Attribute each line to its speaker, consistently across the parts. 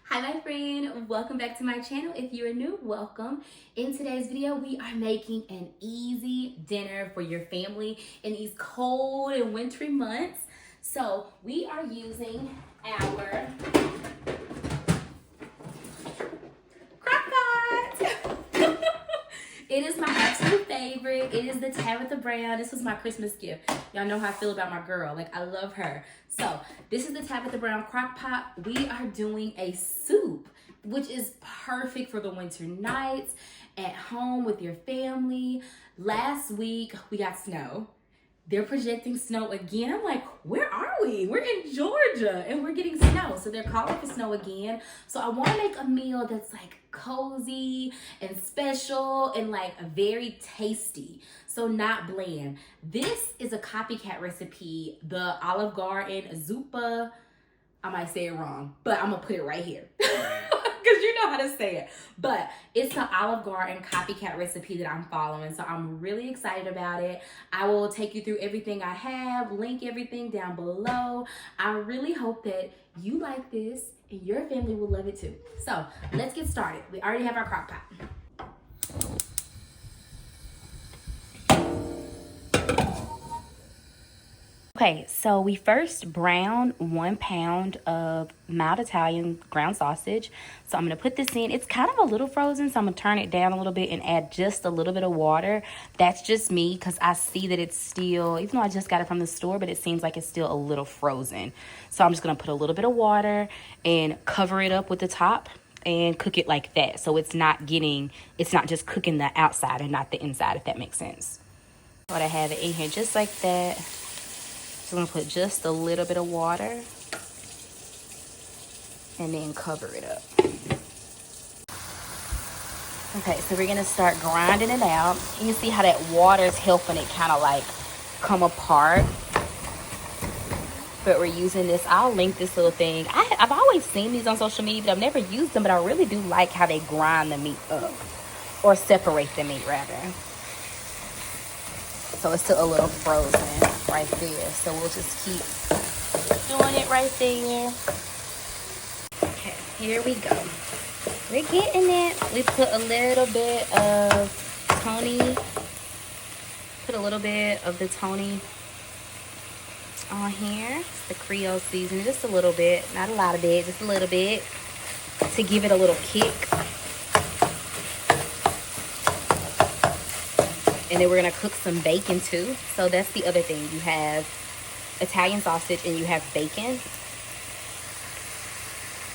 Speaker 1: Hi my friend, welcome back to my channel. If you are new, welcome. In today's video, we are making an easy dinner for your family in these cold and wintry months. So we are using our Crockpot. It is my absolute favorite. It is the Tabitha Brown. This was my Christmas gift. Y'all know how I feel about my girl. Like, I love her. So this is the Tabitha Brown Crockpot. We are doing a soup, which is perfect for the winter nights at home with your family. Last week, we got snow. They're projecting snow again. I'm like, where are we? We're in Georgia and we're getting snow. So they're calling for snow again. So I want to make a meal that's like cozy and special and like very tasty. So not bland. This is a copycat recipe. The Olive Garden Zuppa, I might say it wrong, but I'm gonna put it right here. Because you know how to say it. But it's the Olive Garden copycat recipe that I'm following. So I'm really excited about it. I will take you through everything I have, link everything down below. I really hope that you like this and your family will love it too. So let's get started. We already have our crock pot. Okay, so we first brown 1 pound of mild Italian ground sausage. So I'm gonna put this in. It's kind of a little frozen, so I'm gonna turn it down a little bit and add just a little bit of water. That's just me, because I see that it's still, even though I just got it from the store, but it seems like it's still a little frozen. So I'm just gonna put a little bit of water and cover it up with the top and cook it like that. So it's not just cooking the outside and not the inside, if that makes sense. But I have it in here just like that. So I'm gonna put just a little bit of water and then cover it up. Okay, so we're gonna start grinding it out. You can see how that water is helping it kind of like come apart. But we're using this, I'll link this little thing. I've always seen these on social media, but I've never used them, but I really do like how they grind the meat up, or separate the meat rather. So it's still a little frozen right there. So we'll just keep doing it right there. Okay, here we go. We're getting it. We put a little bit of Tony. Put a little bit of the Tony on here. It's the Creole seasoning, just a little bit. Not a lot of it, just a little bit to give it a little kick. And then we're gonna cook some bacon too. So that's the other thing. You have Italian sausage and you have bacon.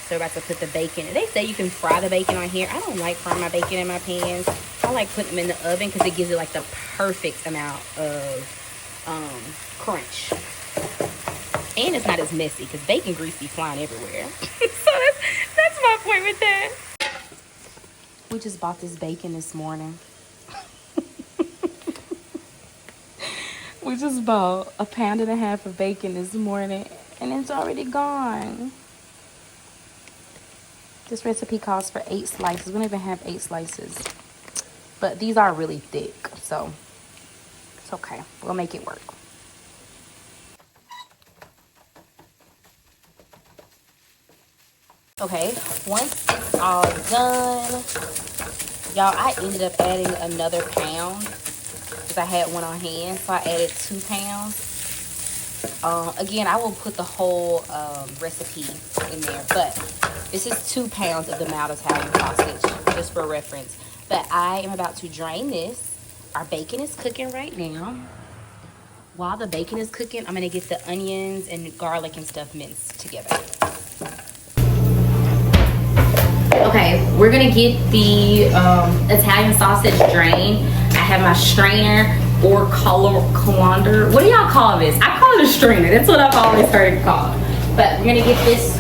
Speaker 1: So we're about to put the bacon. They say you can fry the bacon on here. I don't like frying my bacon in my pans. I like putting them in the oven because it gives it like the perfect amount of crunch. And it's not as messy because bacon grease be flying everywhere. So that's my point with that. We just bought this bacon this morning. We just bought 1.5 pounds of bacon this morning and it's already gone. This recipe calls for 8 slices. We don't even have 8 slices. But these are really thick, so it's okay. We'll make it work. Okay, once it's all done, y'all, I ended up adding another pound. I had one on hand, so I added 2 pounds. Again, I will put the whole recipe in there, but this is 2 pounds of the mild Italian sausage, just for reference. But I am about to drain this. Our bacon is cooking right now. While the bacon is cooking, I'm gonna get the onions and garlic and stuff minced together. Okay, we're gonna get the Italian sausage drained. I have my strainer or colander. What do y'all call this? I call it a strainer. That's what I've always heard it called. But we're gonna get this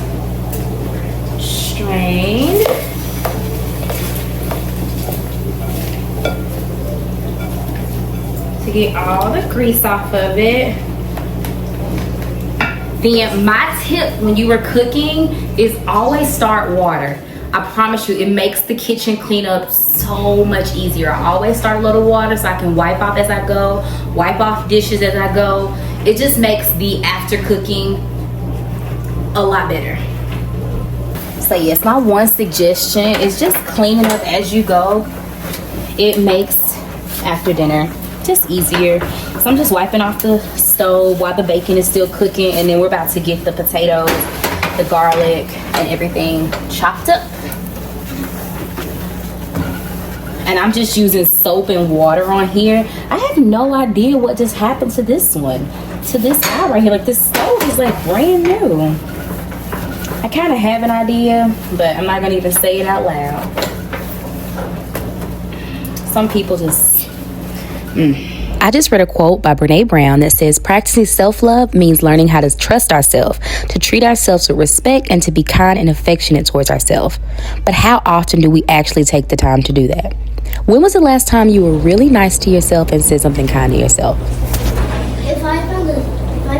Speaker 1: strained. To get all the grease off of it. Then my tip when you are cooking is always start water. I promise you, it makes the kitchen cleanup so much easier. I always start a little water so I can wipe off as I go, wipe off dishes as I go. It just makes the after cooking a lot better. So yes, my one suggestion is just cleaning up as you go. It makes after dinner just easier. So I'm just wiping off the stove while the bacon is still cooking, and then we're about to get the potatoes, the garlic, and everything chopped up. And I'm just using soap and water on here. I have no idea what just happened to this one, to this eye right here. Like, this stove is like brand new. I kind of have an idea, but I'm not gonna even say it out loud. Some people just I just read a quote by Brene Brown that says, practicing self-love means learning how to trust ourselves, to treat ourselves with respect, and to be kind and affectionate towards ourselves. But how often do we actually take the time to do that? When was the last time you were really nice to yourself and said something kind to yourself?
Speaker 2: If I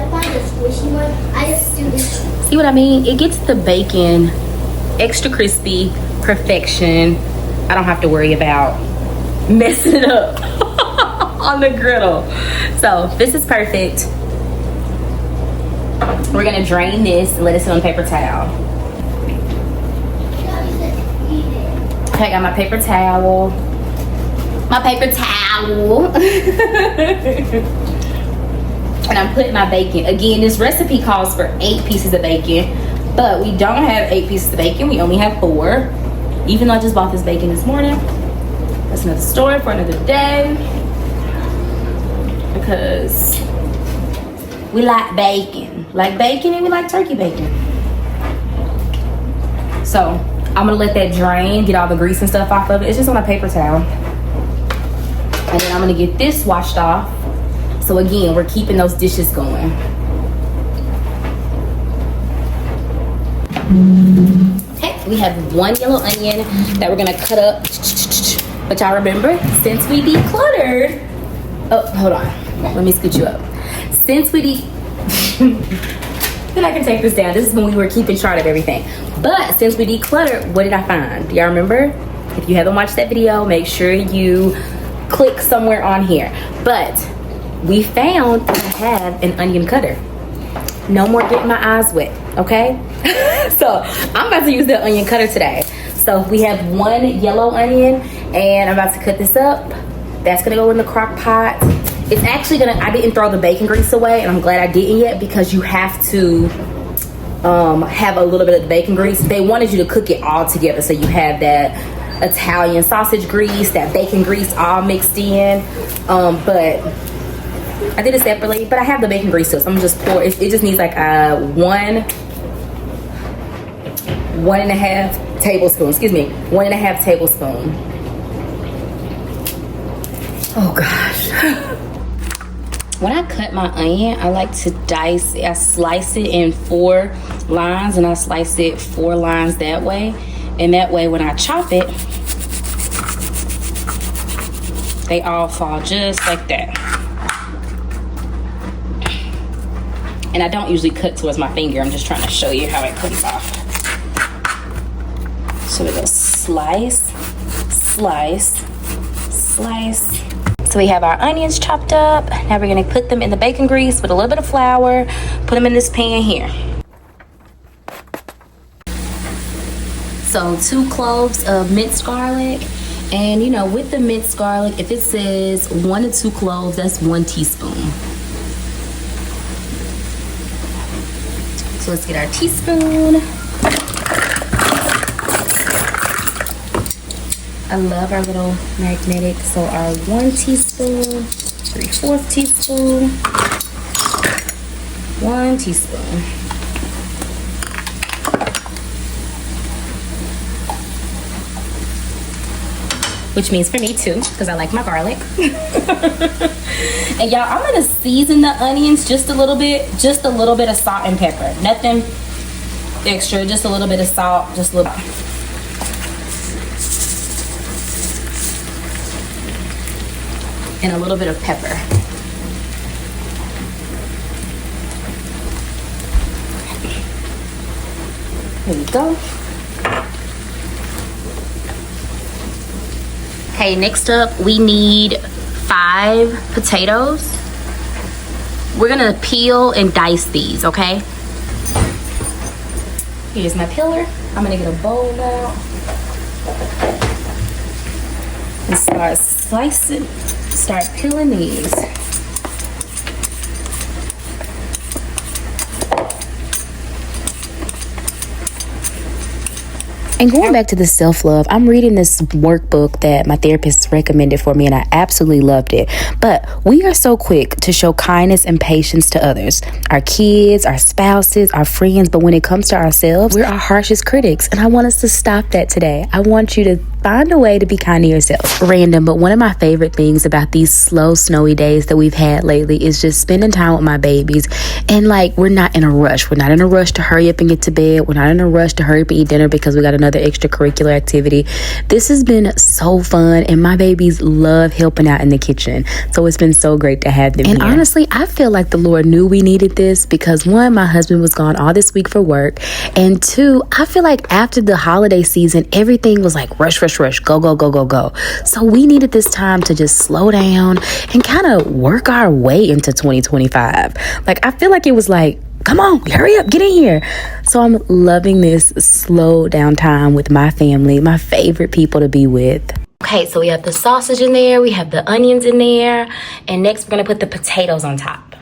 Speaker 2: find a squishy one, I just do this.
Speaker 1: See what I mean? It gets the bacon extra crispy, perfection. I don't have to worry about messing it up on the griddle. So this is perfect. We're gonna drain this and let it sit on paper towel. Okay, I got my paper towel. And I'm putting my bacon. Again, this recipe calls for 8 pieces of bacon, but we don't have 8 pieces of bacon. We only have 4. Even though I just bought this bacon this morning. That's another story for another day. Because we like bacon. Like bacon, and we like turkey bacon. So I'm gonna let that drain, get all the grease and stuff off of it. It's just on a paper towel. And then I'm gonna get this washed off. So again, we're keeping those dishes going. Okay, we have 1 yellow onion that we're gonna cut up. But y'all remember, since we decluttered, oh, hold on, let me scoot you up. Since we then I can take this down. This is when we were keeping chart of everything. But since we decluttered, what did I find? Do y'all remember? If you haven't watched that video, make sure you click somewhere on here. But we found that I have an onion cutter. No more getting my eyes wet, okay? So I'm about to use the onion cutter today. So we have 1 yellow onion, and I'm about to cut this up. That's gonna go in the crock pot. It's actually gonna, I didn't throw the bacon grease away, and I'm glad I didn't yet, because you have to have a little bit of the bacon grease. They wanted you to cook it all together, so you have that Italian sausage grease, that bacon grease all mixed in. But I did it separately, but I have the bacon grease too, so I'm just pour. It just needs like 1.5 tablespoon. Excuse me, 1.5 tablespoon. Oh gosh. When I cut my onion, I like to dice. I slice it in 4 lines, and I slice it 4 lines that way. And that way, when I chop it, they all fall just like that. And I don't usually cut towards my finger. I'm just trying to show you how it comes off. So we go slice, slice, slice. So we have our onions chopped up. Now we're gonna put them in the bacon grease with a little bit of flour, put them in this pan here. So 2 cloves of minced garlic. And you know, with the minced garlic, if it says 1 to 2 cloves, that's 1 teaspoon. So let's get our teaspoon. I love our little magnetic. So our 1 teaspoon, 3/4 teaspoon, 1 teaspoon. Which means for me too, because I like my garlic. And y'all, I'm gonna season the onions just a little bit of salt and pepper. Nothing extra, just a little bit of salt, just a little. And a little bit of pepper. Here we go. Okay, next up we need 5 potatoes. We're gonna peel and dice these, okay? Here's my peeler. I'm gonna get a bowl now and start slicing, start peeling these. And going back to the self-love, I'm reading this workbook that my therapist recommended for me, and I absolutely loved it. But we are so quick to show kindness and patience to others, our kids, our spouses, our friends. But when it comes to ourselves, we're our harshest critics. And I want us to stop that today. I want you to find a way to be kind to yourself. Random, but one of my favorite things about these slow, snowy days that we've had lately is just spending time with my babies. And like, we're not in a rush. We're not in a rush to hurry up and get to bed. We're not in a rush to hurry up and eat dinner because we got another extracurricular activity. This has been so fun, and my babies love helping out in the kitchen. So it's been so great to have them here. Honestly, I feel like the Lord knew we needed this because one, my husband was gone all this week for work. And two, I feel like after the holiday season, everything was like rush, go, go, go, go, go. So we needed this time to just slow down and kind of work our way into 2025. Like, I feel like it was like, come on, hurry up, get in here. So I'm loving this slow down time with my family, my favorite people to be with. Okay, so we have the sausage in there, we have the onions in there, and next we're gonna put the potatoes on top.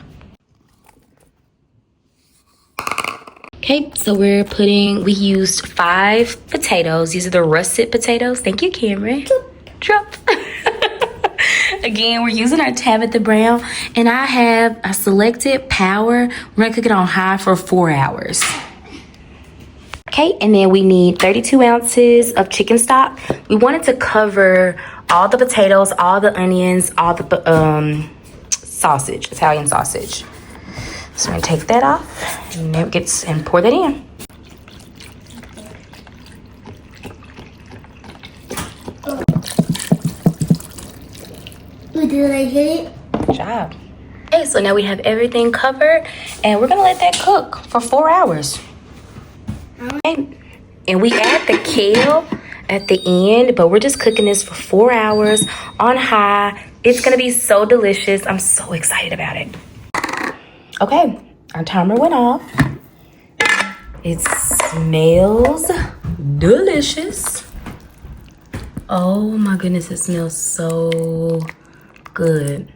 Speaker 1: Okay, so we used 5 potatoes. These are the russet potatoes. Thank you, Cameron. Drop. Again, we're using our Tabitha Brown, and I selected power. We're gonna cook it on high for 4 hours. Okay, and then we need 32 ounces of chicken stock. We wanted to cover all the potatoes, all the onions, all the sausage, Italian sausage. So we're gonna take that off and pour that in.
Speaker 2: Did I get it?
Speaker 1: Good job. Okay, so now we have everything covered, and we're gonna let that cook for 4 hours. Okay. And we add the kale at the end, but we're just cooking this for 4 hours on high. It's gonna be so delicious. I'm so excited about it. Okay, our timer went off. It smells delicious. Oh my goodness, it smells so good.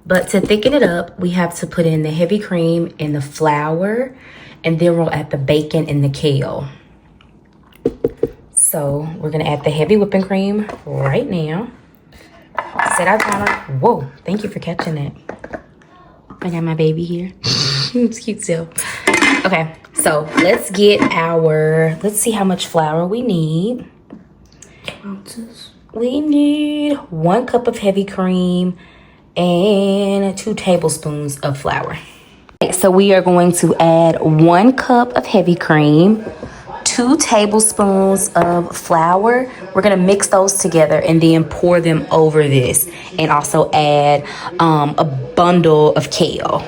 Speaker 1: But to thicken it up, we have to put in the heavy cream and the flour, and then we'll add the bacon and the kale. So we're gonna add the heavy whipping cream right now. Set our timer. Whoa, thank you for catching that. I got my baby here. It's cute still. Okay, so let's see how much flour we need.
Speaker 2: Ounces.
Speaker 1: We need 1 cup of heavy cream and 2 tablespoons of flour. Okay, so we are going to add 1 cup of heavy cream, 2 tablespoons of flour. We're gonna mix those together and then pour them over this, and also add a bundle of kale.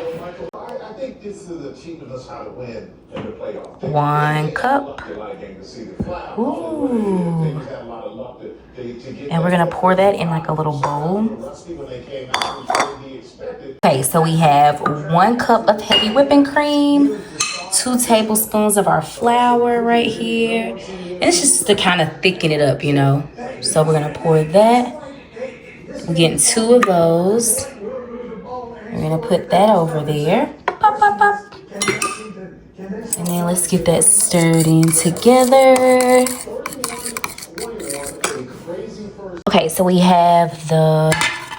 Speaker 3: I think this is achieving us how to win in the playoffs.
Speaker 1: 1 cup. Ooh. And we're gonna pour that in like a little bowl. Okay, so we have 1 cup of heavy whipping cream, 2 tablespoons of our flour right here. And it's just to kind of thicken it up, you know. So we're gonna pour that. We're getting 2 of those. We're gonna put that over there. Pop, pop, pop. And then let's get that stirred in together. Okay, so we have the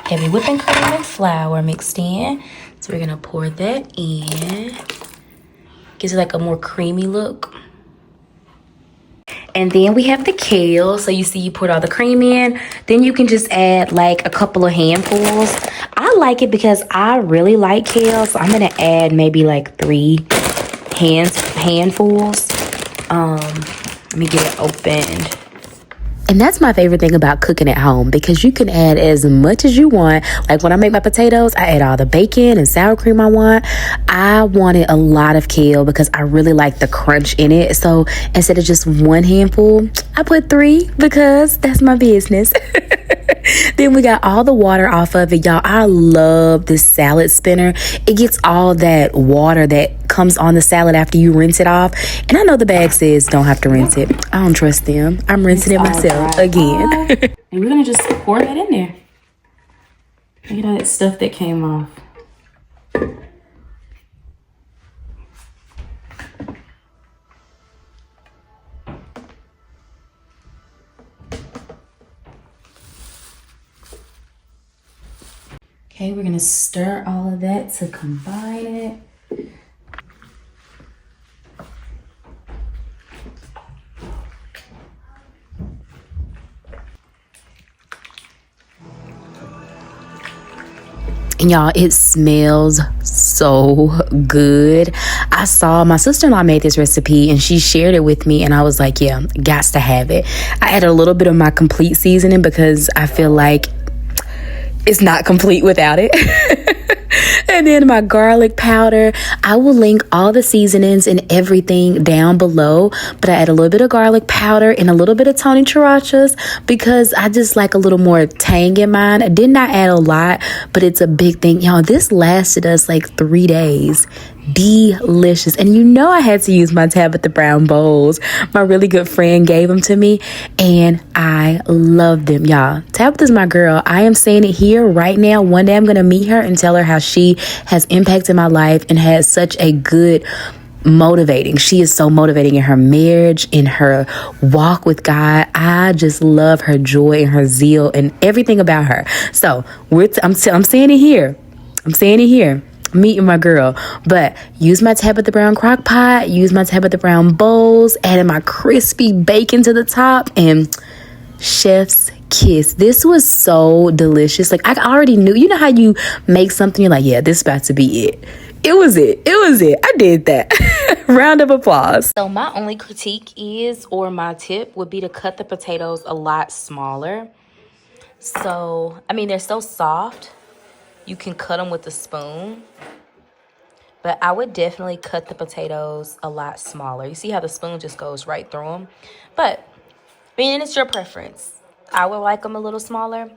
Speaker 1: heavy whipping cream and flour mixed in. So we're gonna pour that in. Gives it like a more creamy look. And then we have the kale. So you see you put all the cream in. Then you can just add like a couple of handfuls. I like it because I really like kale. So I'm gonna add maybe like 3 handfuls. Let me get it opened. And that's my favorite thing about cooking at home, because you can add as much as you want. Like when I make my potatoes, I add all the bacon and sour cream I want. I wanted a lot of kale because I really like the crunch in it. So instead of just 1 handful, I put 3 because that's my business. Then we got all the water off of it, y'all. I love this salad spinner. It gets all that water that comes on the salad after you rinse it off. And I know the bag says don't have to rinse it. I don't trust them. I'm rinsing it myself again. And we're gonna just pour that in there. Look at all that stuff that came off. Okay, we're gonna stir all of that to combine it. And y'all, it smells so good. I saw my sister-in-law made this recipe and she shared it with me and I was like, yeah, gots to have it. I added a little bit of my complete seasoning because I feel like it's not complete without it. And then my garlic powder. I will link all the seasonings and everything down below, but I add a little bit of garlic powder and a little bit of Tony Srirachas because I just like a little more tang in mine. I did not add a lot, but it's a big thing. Y'all, this lasted us like 3 days. Delicious. And you know I had to use my Tabitha Brown bowls. My really good friend gave them to me and I love them, y'all. Tabitha's my girl. I am saying it here right now. One day I'm going to meet her and tell her how she has impacted my life and has such a good motivating. She is so motivating in her marriage, in her walk with God. I just love her joy and her zeal and everything about her. So I'm saying it here. I'm saying it here. Meeting my girl, but use my Tabitha Brown crock pot, use my Tabitha Brown bowls, adding my crispy bacon to the top, and chef's kiss. This was so delicious. Like, I already knew, you know how you make something, you're like, yeah, this is about to be it. It was it. I did that. Round of applause. So my only critique is, or my tip would be to cut the potatoes a lot smaller. So, I mean, they're so soft. You can cut them with a spoon, but I would definitely cut the potatoes a lot smaller. You see how the spoon just goes right through them? But, I mean, it's your preference. I would like them a little smaller.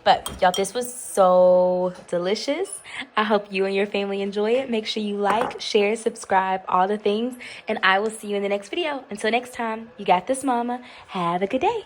Speaker 1: But, y'all, this was so delicious. I hope you and your family enjoy it. Make sure you like, share, subscribe, all the things. And I will see you in the next video. Until next time, you got this, mama. Have a good day.